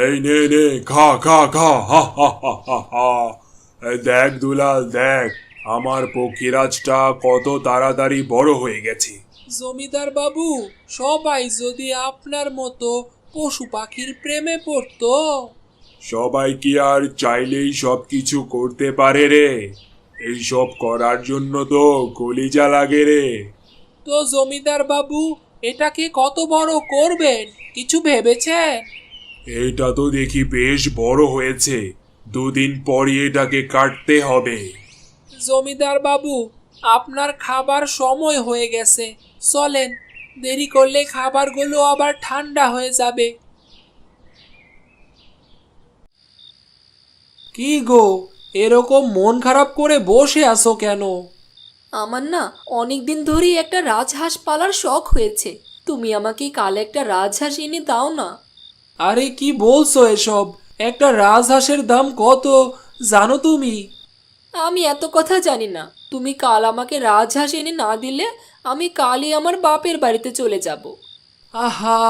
এই নে নে, খা খা খা, হা হা হা হা হা। এই দেখ দুলাল, দেখ আমার পক্ষীরাজটা কত তাড়াতাড়ি বড় হয়ে গেছে। জমিদার বাবু, সবাই যদি আপনার মতো পশু পাখির প্রেমে পড়তো। সবাই কি আর চাইলেই সব কিছু করতে পারে রে? এইসব করার জন্য তো কলিজা লাগে রে। তো জমিদার বাবু, এটাকে কত বড় করবেন, কিছু ভেবেছেন? এইটা তো দেখি বেশ বড় হয়েছে, দুদিন পরই এটাকে কাটতে হবে। জমিদার বাবু, আপনার খাবার সময় হয়ে গেছে, চলেন, দেরি করলে খাবারগুলো আবার ঠান্ডা হয়ে যাবে। কি গো, এরকম মন খারাপ করে বসে আছো কেন? আমার না অনেক দিন ধরেই একটা রাজহাঁস পালার শখ হয়েছে। তুমি আমাকে কাল একটা রাজহাঁস এনে দাও না। আরে কি বলছো এসব? একটা রাজহাঁসের দাম কত জানো তুমি? আমি এত কথা জানি না। তুমি কাল আমাকে রাজহাঁস এনে না দিলে আমি কালই আমার বাপের বাড়িতে চলে যাব। আহা,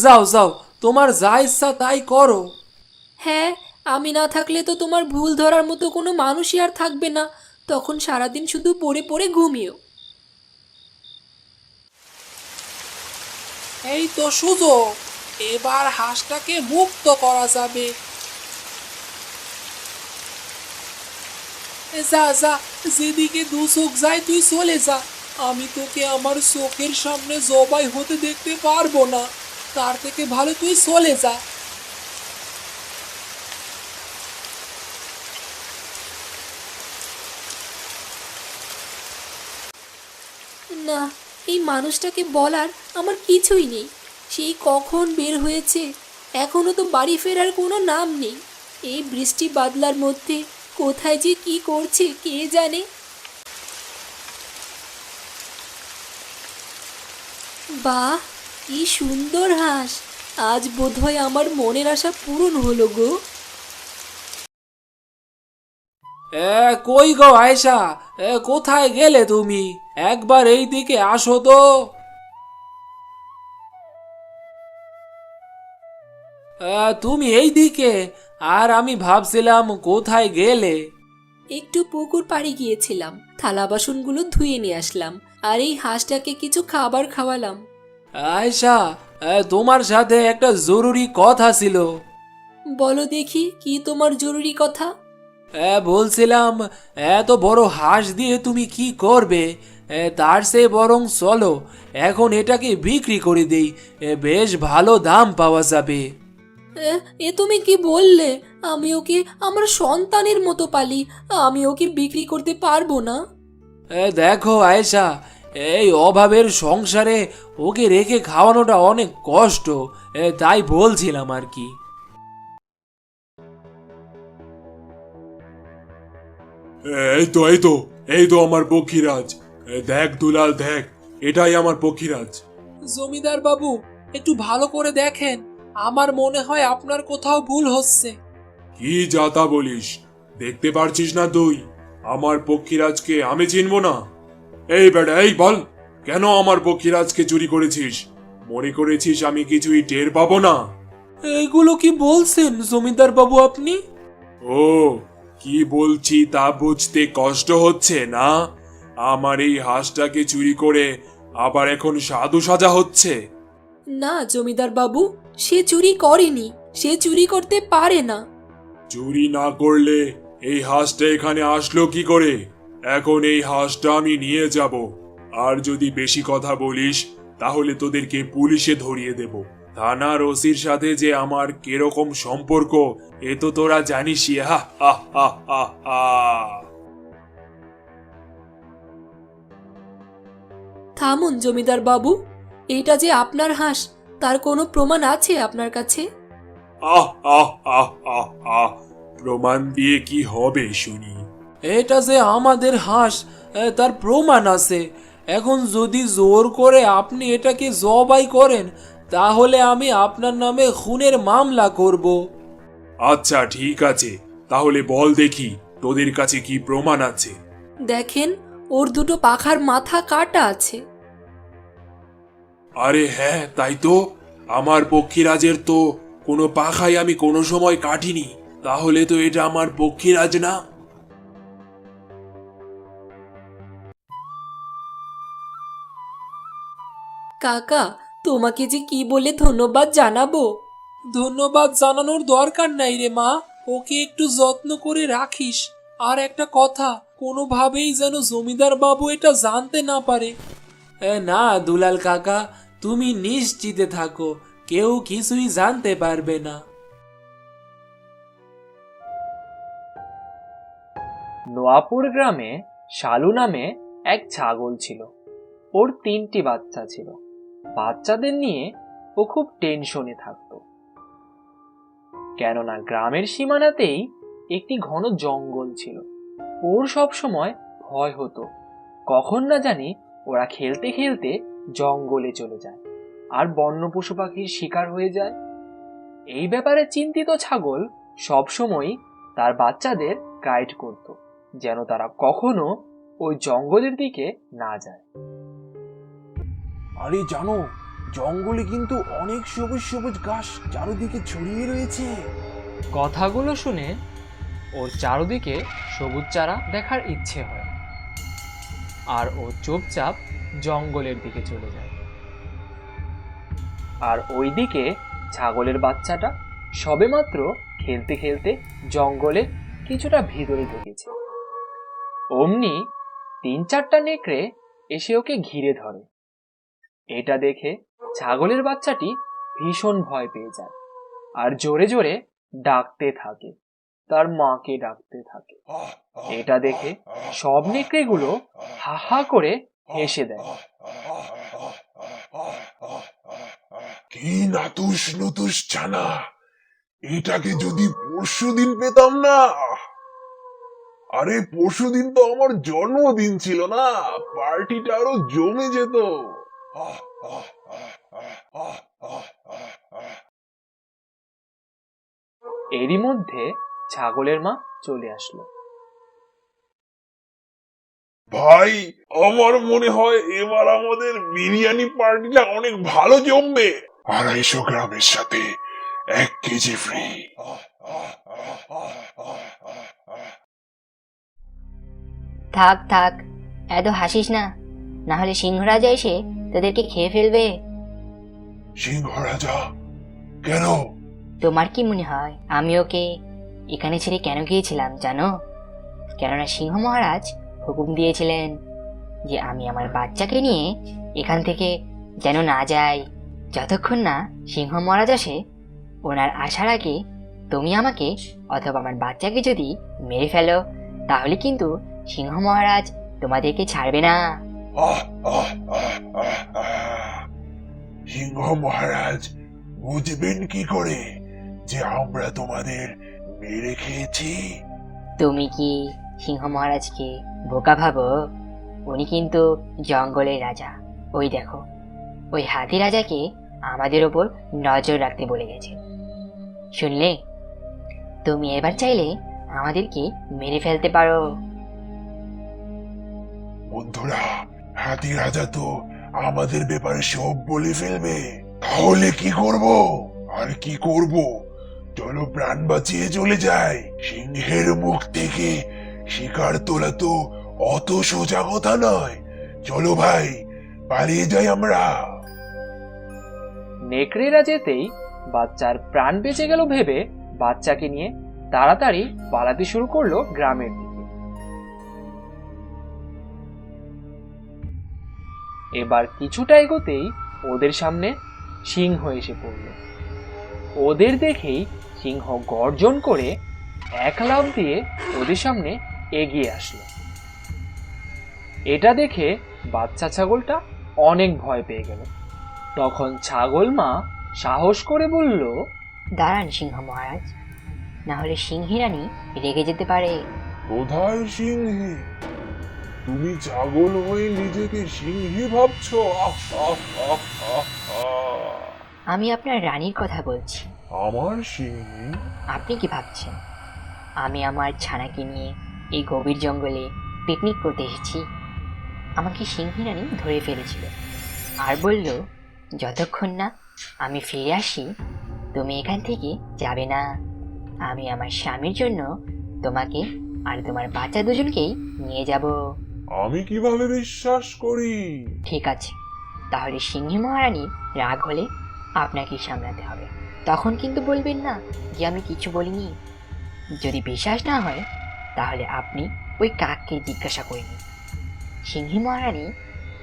যাও যাও, তোমার যা ইচ্ছা তাই করো। হ্যাঁ, আমি না থাকলে তো তোমার ভুল ধরার মতো কোনো মানুষই আর থাকবে না। তখন সারাদিন শুধু পড়ে পড়ে ঘুমিও। এই তো সুযোগ, এবার হাঁসটাকে মুক্ত করা যাবে। যা যা, যেদিকে দু চোখ যায় তুই চলে যা। আমি তোকে আমার চোখের সামনে জবাই হতে দেখতে পারবো না। তার থেকে ভালো তুই চলে যা। না, এই মানুষটাকে বলার আমার কিছুই নেই। সেই কখন বের হয়েছে, এখনো তো বাড়ি ফেরার কোনো নাম নেই। এই বৃষ্টি বাদলার মধ্যে কোথায় যে কি করছে কে জানে। বাহ, কি সুন্দর হাঁস! আজ বোধহয় আমার মনের আশা পূরণ হলো গো। কই গো আয়সা, কোথায় গেলে তুমি? একবার এই দিকে আসো তো। তুমি এই দিকে, আর আমি ভাবছিলাম কোথায় গেলে। একটু পুকুর পাড়ে গিয়েছিলাম, থালা বাসনগুলো ধুয়ে নিয়ে আসলাম, আর এই হাঁসটাকে কিছু খাবার খাওয়ালাম। আয়সা, তোমার সাথে একটা জরুরি কথা ছিল। বলো দেখি, কি তোমার জরুরি কথা? বলছিলাম, এত বড় হাঁস দিয়ে তুমি কি করবে? তার চেয়ে বরং চলো এখন এটাকে বিক্রি করে দেই, বেশ ভালো দাম পাওয়া যাবে। এ এ তুমি কি বললে? আমি ওকে আমার সন্তানের মতো পালি। আমি ওকে বিক্রি করতে পারবো না। দেখো আয়েশা, এই অভাবের সংসারে ওকে রেখে খাওয়ানোটা অনেক কষ্ট, তাই বলছিলাম আর কি। এই তো এই তো, এই তো আমার পক্ষীরাজ। দেখ দুলাল, দেখ এটাই আমার পক্ষীরাজ। জমিদার বাবু, একটু ভালো করে দেখেন, আমার মনে হয় আপনার কোথাও ভুল হচ্ছে। কি যাতা বলিস? দেখতে পারছিস না তুই আমার পক্ষীরাজকে আমি চিনব না? এই বেটা, এই বল, কেন আমার পক্ষীরাজকে চুরি করেছিস? মনে করেছিস আমি কিছুই টের পাবো না? এইগুলো কি বলছেন জমিদার বাবু আপনি? ও, কি বলছি তা বুঝতে কষ্ট হচ্ছে না? আমার এই হাঁসটাকে চুরি করে আবার এখন সাধু সাজা হচ্ছে? না জমিদার বাবু, সে চুরি করেনি। সে চুরি করতে পারে না। চুরি না করলে এই হাঁসটা এখানে আসলো কি করে? এখন এই হাঁসটা আমি নিয়ে যাব, আর যদি বেশি কথা বলিস তাহলে তোদেরকে পুলিশে ধরিয়ে দেব। থানার ওসির সাথে যে আমার কিরকম সম্পর্ক এ তো তোরা জানিসই। হা হা হা হা হা। থামুন জমিদার বাবু, এটা যে আপনার হাঁস, তার কোনো প্রমাণ আছে আপনার কাছে? আহ আহ আহ আহ আহ, প্রমাণ দিয়ে কি হবে শুনি? এটা যে আমাদের হাঁস, তার প্রমাণ আছে। এখন যদি জোর করে আপনি এটাকে জবাই করেন, তাহলে আমি আপনার নামে খুনের মামলা করব। আচ্ছা ঠিক আছে, তাহলে বল দেখি তোদের কাছে কি প্রমাণ আছে। দেখেন, ওর দুটো পাখার মাথা কাটা আছে। আরে হ্যাঁ, তাই তো, আমার পক্ষীরাজের তো কোনো পাখায় আমি কোনো সময় কাটিনি। তাহলে তো এটা আমার পক্ষীরাজ না। কাকা, তোমাকে যে কি বলে ধন্যবাদ জানাবো। ধন্যবাদ জানানোর দরকার নাই রে মা, ওকে একটু যত্ন করে রাখিস। আর একটা কথা, কোনোভাবেই যেন জমিদার বাবু এটা জানতে না পারে। না দুলাল কাকা, তুমি নিশ্চিন্তে থাকো, কেউ কিছুই জানতে পারবে না। নোয়াপুর গ্রামে শালু নামে এক ছাগল ছিল। ওর 3টি বাচ্চা ছিল। বাচ্চাদের নিয়ে ও খুব টেনশনে থাকতো, কেননা গ্রামের সীমানাতেই একটি ঘন জঙ্গল ছিল। ওর সব সময় ভয় হতো কখন না জানি ওরা খেলতে খেলতে জঙ্গলে চলে যায় আর বন্য পশু পাখির শিকার হয়ে যায়। এই ব্যাপারে চিন্তিত ছাগল সবসময় তার বাচ্চাদের গাইড করত, যেন তারা কখনো ওই জঙ্গলের দিকে না যায়। আরে জানো, জঙ্গলে কিন্তু অনেক সবুজ সবুজ ঘাস চারদিকে ছড়িয়ে রয়েছে। কথাগুলো শুনে ওর চারদিকে সবুজ চারা দেখার ইচ্ছে হয়, আর ও চুপচাপ জঙ্গলের দিকে চলে যায়। আর ওইদিকে ছাগলের বাচ্চাটা সবেমাত্র খেলতে খেলতে জঙ্গলে কিছুটা ভিতরে ঢুকেছে। অমনি 3-4টা নেকড়ে এসে ওকে ঘিরে ধরে। এটা দেখে ছাগলের বাচ্চাটি ভীষণ ভয় পেয়ে যায় আর জোরে জোরে ডাকতে থাকে, তার মাকে ডাকতে থাকে। এটা দেখে সব নেকড়েগুলো হা হা করে হেসে দেয়। কি নাতুস নুতুস ছানা, এটাকে যদি পরশুদিন পেতাম না। আরে পরশুদিন তো আমার জন্মদিন ছিল না, পার্টিটা আরো জমে যেত। এরই মধ্যে ছাগলের মা চলে আসলো। ভাই, আমার মনে হয় এবার আমাদের বিরিয়ানি পার্টিটা অনেক ভালো জমবে। 250 গ্রামের সাথে 1 কেজি ফ্রি। থাক থাক, এত হাসিস না, না হলে সিংহরাজা এসে তোদেরকে খেয়ে ফেলবে। সিংহ রাজা? কেন? তোমার কি মনে হয় আমি ওকে এখানে ছেড়ে কেন গিয়েছিলাম জানো? কেননা সিংহ মহারাজ হুকুম দিয়েছিলেন যে আমি আমার বাচ্চাকে নিয়ে এখান থেকে যেন না যাই, যতক্ষণ না সিংহ মহারাজ আসে। ওনার আসার আগে তুমি আমাকে অথবা আমার বাচ্চাকে যদি মেরে ফেলো, তাহলে কিন্তু সিংহ মহারাজ তোমাদেরকে ছাড়বে না। সিংহ মহারাজ বুঝবেন কি করে যে আমরা তোমাদের মেরে খেয়েছি? তুমি কি সিংহ মহারাজকে বোকা ভাবো? উনি কিন্তু জঙ্গলের রাজা। ওই দেখো, ওই হাতি রাজাকে আমাদের ওপর নজর রাখতে বলে গেছে। শুনলে, তুমি এবার চাইলে আমাদেরকে মেরে ফেলতে পারো। বন্ধুরা, হাতি রাজা তো আমাদের ব্যাপারে সব বলে ফেলবে। তাহলে কি করব? আর কি করব? চলো প্রাণ বাঁচিয়ে চলে যাই। সিংহের মুখ থেকে শিকার তোলা তো অত সোজা কথা নয়। চলো ভাই, পালিয়ে যাই আমরা। নেকড়েরা যেতেই বাচ্চার প্রাণ বেঁচে গেল ভেবে বাচ্চাকে নিয়ে তাড়াতাড়ি পালাতে শুরু করলো গ্রামের দিকে। এবার কিছুটা এগোতেই ওদের সামনে সিংহ এসে পড়ল। ওদের দেখেই সিংহ গর্জন করে এক লাফ দিয়ে ওদের সামনে এগিয়ে আসলো। এটা দেখে বাচ্চা ছাগলটা অনেক ভয় পেয়ে গেল। তখন ছাগল মা সাহস করে বলল, দাঁড়ান সিংহ মহারাজ, না হলে সিংহী রানী রেগে যেতে পারে। কোথায় সিংহে? তুমি ছাগল হয়ে নিজেকে সিংহে ভাবছো? আমি আপনার রানীর কথা বলছি। আমার সিংহে? আপনি কি ভাবছেন আমি আমার ছানাকে নিয়ে এই গভীর জঙ্গলে পিকনিক করতে এসেছি? আমাকে সিংহী রানী ধরে ফেলেছিল আর বলল, যতক্ষণ না আমি ফিরে আসি তুমি এখান থেকে যাবে না। আমি আমার স্বামীর জন্য তোমাকে আর তোমার বাচ্চা দুজনকেই নিয়ে যাব। আমি কিভাবে বিশ্বাস করি? ঠিক আছে, তাহলে সিংহী মহারানীর রাগ হলে আপনাকেই সামলাতে হবে। তখন কিন্তু বলবেন না যে আমি কিছু বলিনি। যদি বিশ্বাস না হয় তাহলে আপনি ওই কাককে জিজ্ঞাসা করে নিন। সিংহী মহারানী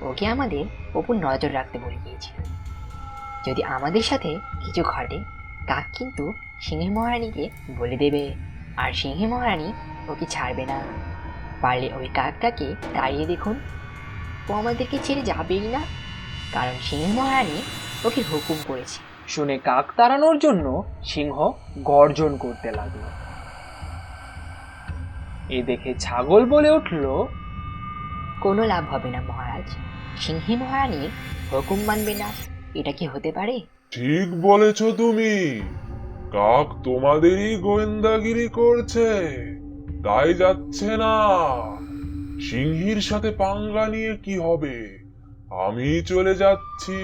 ওকে আমাদের ওপর নজর রাখতে বলে গিয়েছিল। যদি আমাদের সাথে কিছু ঘটে, কাক কিন্তু সিংহী মহারানীকে বলে দেবে, আর সিংহী মহারানী ওকে ছাড়বে না। পারলে ওই কাকটাকে তাড়িয়ে দেখুন, ও আমাদেরকে ছেড়ে যাবেই না, কারণ সিংহ মহারানী ওকে হুকুম করেছে। শুনে কাক তাড়ানোর জন্য সিংহ গর্জন করতে লাগলো। এই দেখে ছাগল বলে উঠল, কোনো লাভ হবে না মহারাজ, সিংহী মহারানীর হুকুম মানবে না, এটা কি হতে পারে? ঠিক বলেছ তুমি। কাক তোমাদেরই গোয়েন্দাগিরি করছে, তাই যাচ্ছে না। সিংহীর সাথে পাঙ্গা নিয়ে কি হবে? আমি চলে যাচ্ছি।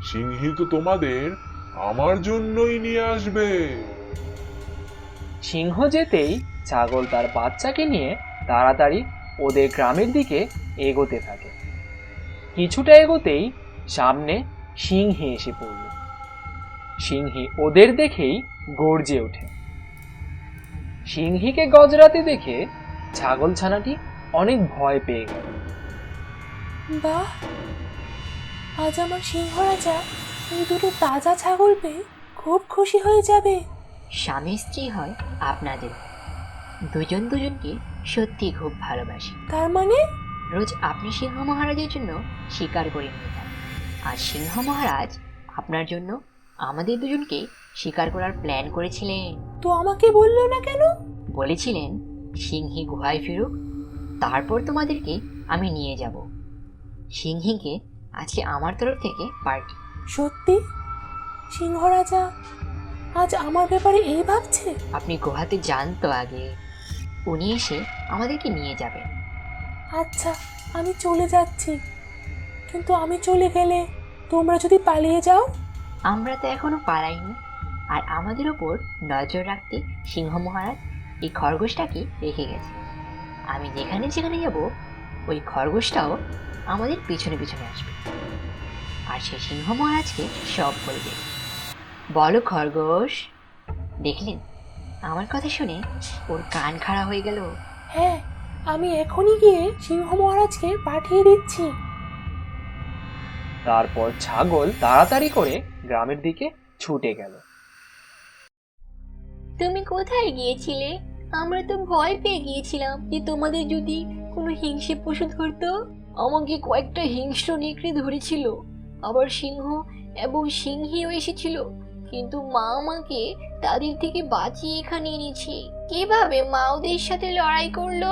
সিংহী তো তোমাদের আমার জন্যই নিয়ে আসবে। সিংহ যেতেই ছাগল তার বাচ্চাকে নিয়ে তাড়াতাড়ি ওদের গ্রামের দিকে এগোতে থাকে। কিছুটা এগোতেই সামনে সিংহী এসে পড়ল। সিংহী ওদের দেখেই গর্জে ওঠে। সিংহীকে গজরাতে দেখে ছাগল ছানাটি অনেক ভয় পেয়ে গেল। বাহ, আজ আমার সিংহ রাজা এই দুটো তাজা ছাগল পেয়ে খুব খুশি হয়ে যাবে। স্বামী স্ত্রী হয় আপনাদের, দুজন দুজনকে সত্যি খুব ভালোবাসে। তার মানে রোজ আপনি সিংহ মহারাজের জন্য শিকার করে নিয়ে যান, আর সিংহ মহারাজ আপনার জন্য আমাদের দুজনকে শিকার করার প্ল্যান করেছিলেন। তো আমাকে বললো না কেন? বলেছিলেন সিংহী গুহায় ফিরুক, তারপর তোমাদেরকে আমি নিয়ে যাব। সিংহীকে আজকে আমার তরফ থেকে পার্টি। সত্যি সিংহ রাজা আজ আমার ব্যাপারে এই ভাবছে? আপনি গুহাতে যান তো আগে, উনি এসে আমাদেরকে নিয়ে যাবেন। আচ্ছা, আমি চলে যাচ্ছি, কিন্তু আমি চলে গেলে তোমরা যদি পালিয়ে যাও? আমরা তো এখনো পালাইনি, আর আমাদের ওপর নজর রাখতে সিংহ মহারাজ এই খরগোশটাকে রেখে গেছে। আমি যেখানে যেখানে যাব ওই খরগোশটাও আমাদের পিছনে পিছনে আসবে, আর সে সিংহ মহারাজকে সব বলে দেবে। বলো খরগোশ। দেখলেন, আমার কথা শুনে ওর কান খাড়া হয়ে গেল। হ্যাঁ, আমি এখনই গিয়ে সিংহ মহারাজকে পাঠিয়ে দিচ্ছি। তারপর ছাগল তাড়াতাড়ি করে গ্রামের দিকে ছুটে গেল। তুমি কোথায় গিয়েছিলে? আমরা তো ভয় পেয়ে গিয়েছিলাম যে তোমাদের যদি কোনো হিংস্র পশু ধরতো। আমাকে কয়েকটা হিংস্র নেকড়ে ধরেছিল, আবার সিংহ এবং সিংহীও এসেছিল, কিন্তু মা আমাকে তাদের থেকে বাঁচিয়ে এখানে এনেছে। কিভাবে মা ওদের সাথে লড়াই করলো?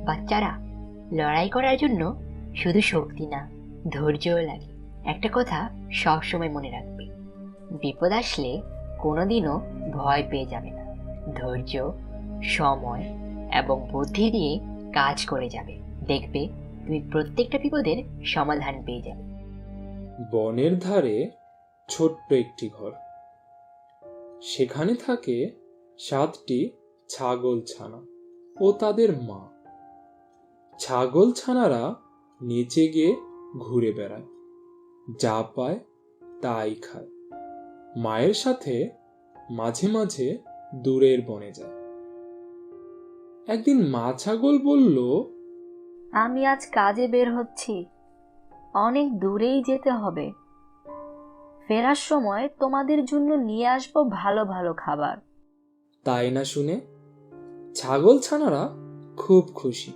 বাচ্চারা, লড়াই করার জন্য শুধু শক্তি না, ধৈর্যও লাগে। একটা কথা সবসময় মনে রাখবে, বিপদ আসলে কোনোদিনও ভয় পেয়ে যাবে না। ধৈর্য, সময় এবং বুদ্ধি দিয়ে কাজ করে যাবে, দেখবে তুমি প্রত্যেকটা বিপদের সমাধান পেয়ে যাবে। বনের ধারে ছোট্ট একটি ঘর, সেখানে থাকে 7টি ছাগল ছানা ও তাদের মা। ছাগল ছানারা নিচে গিয়ে ঘুরে বেড়ায়, যা পায় তাই খায়। মায়ের সাথে মাঝে মাঝে দূরের বনে যায়। একদিন মা ছাগল বলল, আমি আজ কাজে বের হচ্ছি, অনেক দূরেই যেতে হবে। ফেরার সময় তোমাদের জন্য নিয়ে আসবো ভালো ভালো খাবার। তাই না শুনে ছাগল ছানারা খুব খুশি।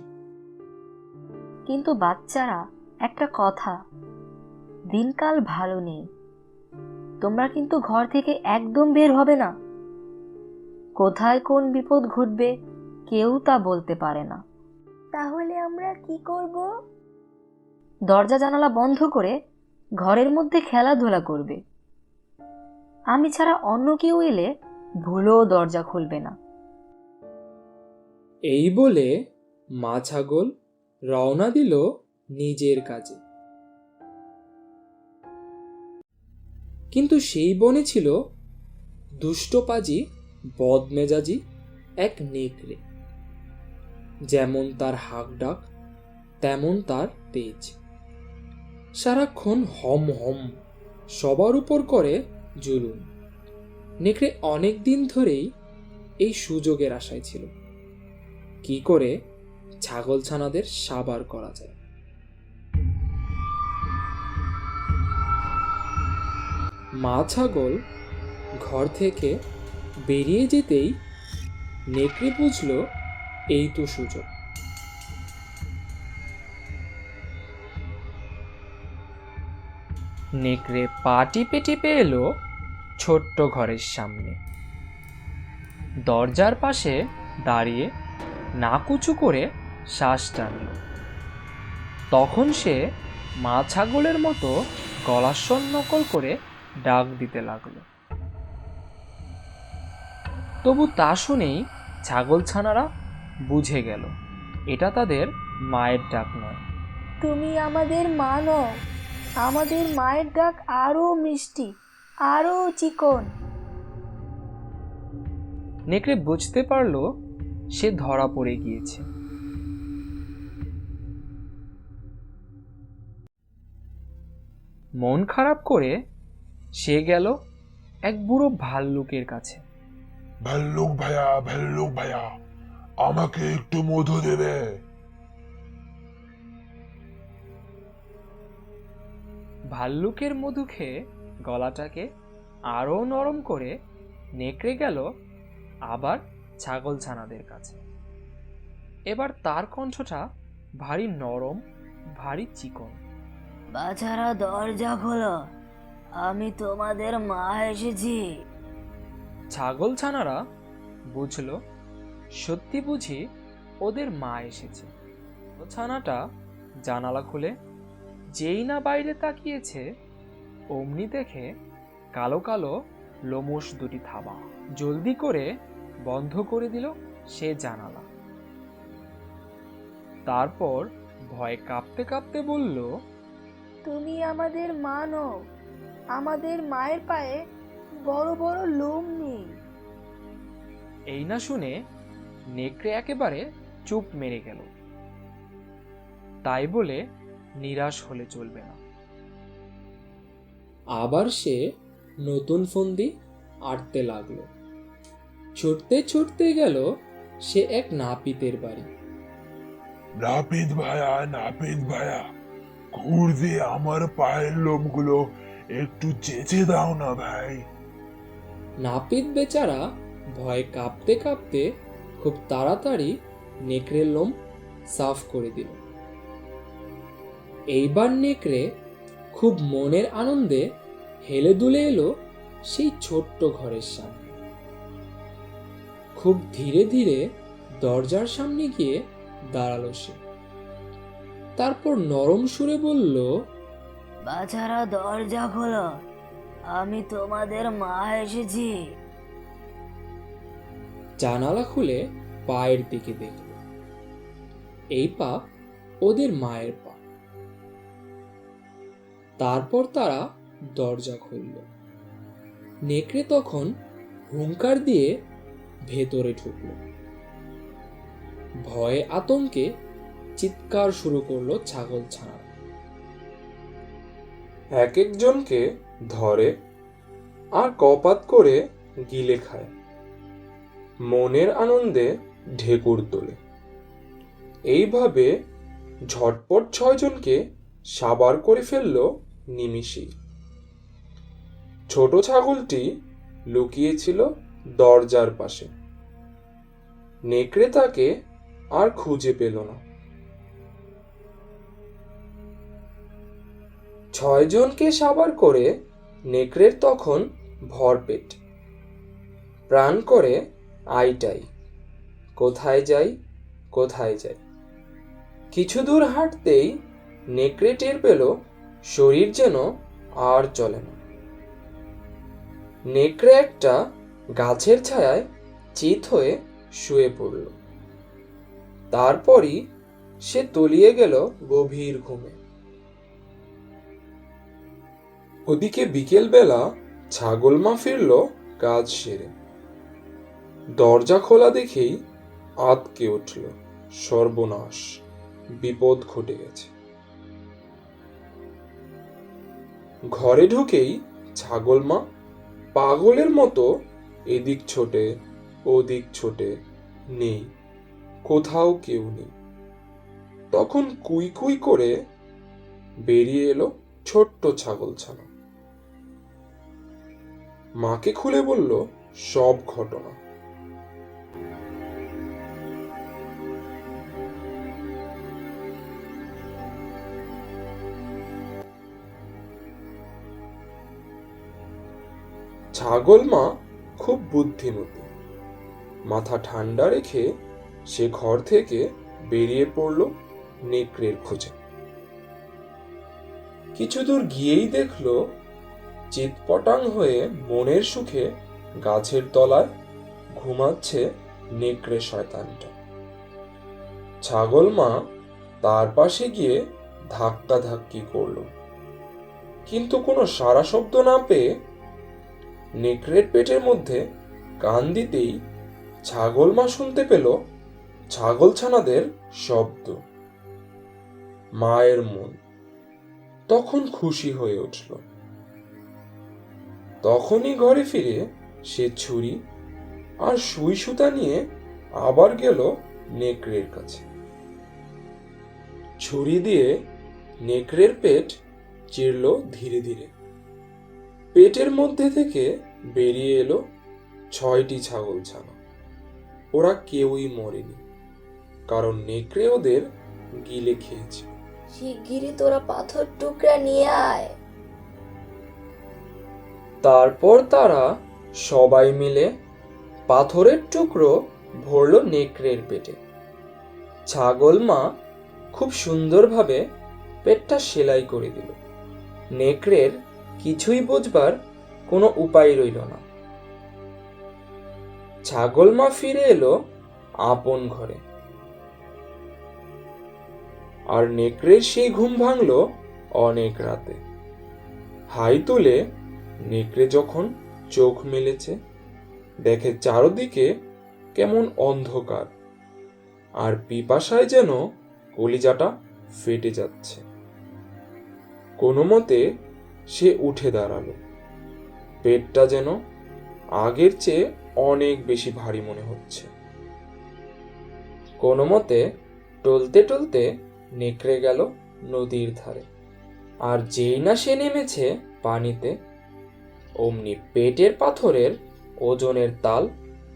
কিন্তু বাচ্চারা, একটা কথা, দিনকাল ভালো নেই, তোমরা কিন্তু ঘর থেকে একদম বের হবে না। কোথায় কোন বিপদ ঘটবে কেউ তা বলতে পারে না। তাহলে আমরা কি করব? দরজা জানালা বন্ধ করে ঘরের মধ্যে খেলাধুলা করবে। আমি ছাড়া অন্য কেউ এলে ভুলেও দরজা খুলবে না। এই বলে মা ছাগল রওনা দিল নিজের কাজে। কিন্তু সেই বনে ছিল দুষ্টপাজি বদমেজাজি এক নেকড়ে। যেমন তার হাঁক ডাক তেমন তার তেজ। সারাক্ষণ হম হম সবার উপর করে জুলুম। নেকড়ে অনেক দিন ধরেই এই সুযোগের আশায় ছিল, কি করে ছাগলছানাদের সাবার করা যায়। মা ছাগল ঘর থেকে বেরিয়ে যেতেই নেকড়ে বুঝল এই তো সুযোগ। নেকড়ে পা টিপে টিপে এলো ছোট্ট ঘরের সামনে। দরজার পাশে দাঁড়িয়ে নাকুচু করে শ্বাস টানল। তখন সে মা ছাগলের মতো গলার স্বর নকল করে ডাক দিতে লাগলো। তবু তা শুনেই ছাগলছানারা বুঝে গেল এটা তাদের মায়ের ডাক নয়। তুমি আমাদের মা নও, আমাদের মায়ের ডাক আরো মিষ্টি, আরো চিকন। নেকড়ে বুঝতে পারলো সে ধরা পড়ে গিয়েছে। মন খারাপ করে সে গেল এক বুড়ো ভাল্লুকের কাছে। ভাল্লুক ভাইয়া, আমাকে একটু মধু দেবে? ভাল্লুকের মধু খেয়ে গলাটাকে আরো নরম করে নেকড়ে গেল আবার ছাগলছানাদের কাছে। এবার তার কণ্ঠটা ভারী নরম, ভারী চিকন। বাছারা দরজা খোলো, আমি তোমাদের মা এসেছি। ছাগলছানারা বুঝল সত্যি বুঝি ওদের মা এসেছে। ছানাটা জানালা খুলে যেই না বাইরে তাকিয়েছে অমনি দেখে কালো কালো লোমশ দুটি থাবা। জলদি করে বন্ধ করে দিল সে জানালা। তারপর ভয়ে কাঁপতে কাঁপতে বলল, তুমি আমাদের মা নও, আমাদের মায়ের পায়ে বড় বড় লোম নেই। এই না শুনে নেকড়ে একেবারে চুপ মেরে গেল। তাই বলে নিরাশ হলে চলবে না। আবার সে নতুন ফন্দি আঁটতে লাগলো। ছুটতে ছুটতে গেল সে এক নাপিতের বাড়ি। নাপিত ভাইয়া, ঘুর দিয়ে আমার পায়ের লোমগুলো একটু চেঁচে দাও না ভাই। নাপিত বেচারা ভয়ে কাঁপতে কাঁপতে খুব তাড়াতাড়ি নেকড়ের লোম সাফ করে দিল। এইবার নেকড়ে খুব মনের আনন্দে হেলে দুলে এলো সেই ছোট্ট ঘরের সামনে। খুব ধীরে ধীরে দরজার সামনে গিয়ে দাঁড়ালো সে। তারপর নরম সুরে বলল, বাছারা দরজা খোলো, আমি তোমাদের মা এসেছি। জানালা খুলে পায়ের দিকে দেখল। এই পা ওদের মায়ের পা। তারপর তারা দরজা খুলল। নেকড়ে তখন হুঙ্কার দিয়ে ভেতরে ঢুকল। ভয়ে আতঙ্কে চিৎকার শুরু করলো ছাগলছানা। এক একজনকে ধরে আর কপাত করে গিলে খায়। মনের আনন্দে ঢেকুর তোলে। এইভাবে ঝটপট 6 জনকে সাবার করে ফেলল নিমিষেই। ছোট ছাগলটি লুকিয়েছিল দরজার পাশে। নেকড়ে তাকে আর খুঁজে পেল না। 6 জনকে সাবার করে নেকড়ের তখন ভরপেট। প্রাণ করে আইটাই, কোথায় যাই কোথায় যাই। কিছু দূর হাঁটতেই নেকড়ে টের পেল শরীর যেন আর চলে না। নেকড়ে একটা গাছের ছায়ায় চিত হয়ে শুয়ে পড়ল। তারপরই সে তলিয়ে গেল গভীর ঘুমে। ওদিকে বিকেলবেলা ছাগল মা ফিরল কাজ সেরে। দরজা খোলা দেখেই আঁতকে উঠল, সর্বনাশ, বিপদ ঘটে গেছে। ঘরে ঢুকেই ছাগল মা পাগলের মতো এদিক ছোটে ওদিক ছোটে, নেই, কোথাও কেউ নেই। তখন কুই কুই করে বেরিয়ে এলো ছোট্ট ছাগলছানা। মাকে খুলে বলল সব ঘটনা। ছাগল মা খুব বুদ্ধিমতী। মাথা ঠান্ডা রেখে সে ঘর থেকে বেরিয়ে পড়ল নেকড়ের খোঁজে। কিছু দূর গিয়েই দেখল চিৎপটাং হয়ে মনের সুখে গাছের তলায় ঘুমাচ্ছে নেকড়ে শয়তানটা। ছাগল মা তার পাশে গিয়ে ধাক্কা ধাক্কি করল, কিন্তু কোনো সাড়া শব্দ না পেয়ে নেকড়ের পেটের মধ্যে কান দিতেই ছাগল মা শুনতে পেল ছাগলছানাদের শব্দ। মায়ের মন তখন খুশি হয়ে উঠল। তখনই ঘরে ফিরে সে ছুরি আর সুই সুতা নিয়ে আবার গেল নেকড়ের কাছে। ছুরি দিয়ে নেকড়ের পেট চিরল ধীরে ধীরে। পেটের মধ্যে থেকে বেরিয়ে এলো 6টি ছাগলছানা। ওরা কেউই মরেনি, কারণ নেকড়ে ওদের গিলে খেয়েছে। শিগগিরই তোরা পাথর টুকরা নিয়ে আয়। তারপর তারা সবাই মিলে পাথরের টুকরো ভরল নেকড়ের পেটে। ছাগল মা খুব সুন্দরভাবে পেটটা সেলাই করে দিল। নেকড়ের কিছুই বুঝবার কোনো উপায় রইল না। ছাগল মা ফিরে এলো আপন ঘরে, আর নেকড়ের সেই ঘুম ভাঙল অনেক রাতে। হাই তুলে নেকড়ে যখন চোখ মেলেছে, দেখে চারদিকে কেমন অন্ধকার, আর পিপাসায় যেন কলিজাটা ফেটে যাচ্ছে। কোনো মতে সে উঠে দাঁড়ালো। পেটটা যেন আগের চেয়ে অনেক বেশি ভারী মনে হচ্ছে। কোনো মতে টলতে টলতে নেকড়ে গেল নদীর ধারে, আর যেই না সে নেমেছে পানিতে, অমনি পেটের পাথরের ওজনের তাল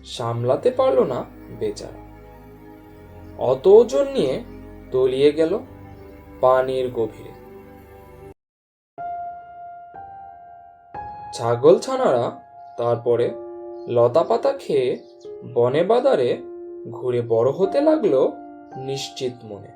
সামলাতে পারল না বেচারা। অত ওজন নিয়ে তলিয়ে গেল পানির গভীরে। ছাগলছানারা তারপরে লতা পাতা খেয়ে বনে বাদারে ঘুরে বড় হতে লাগলো নিশ্চিত মনে।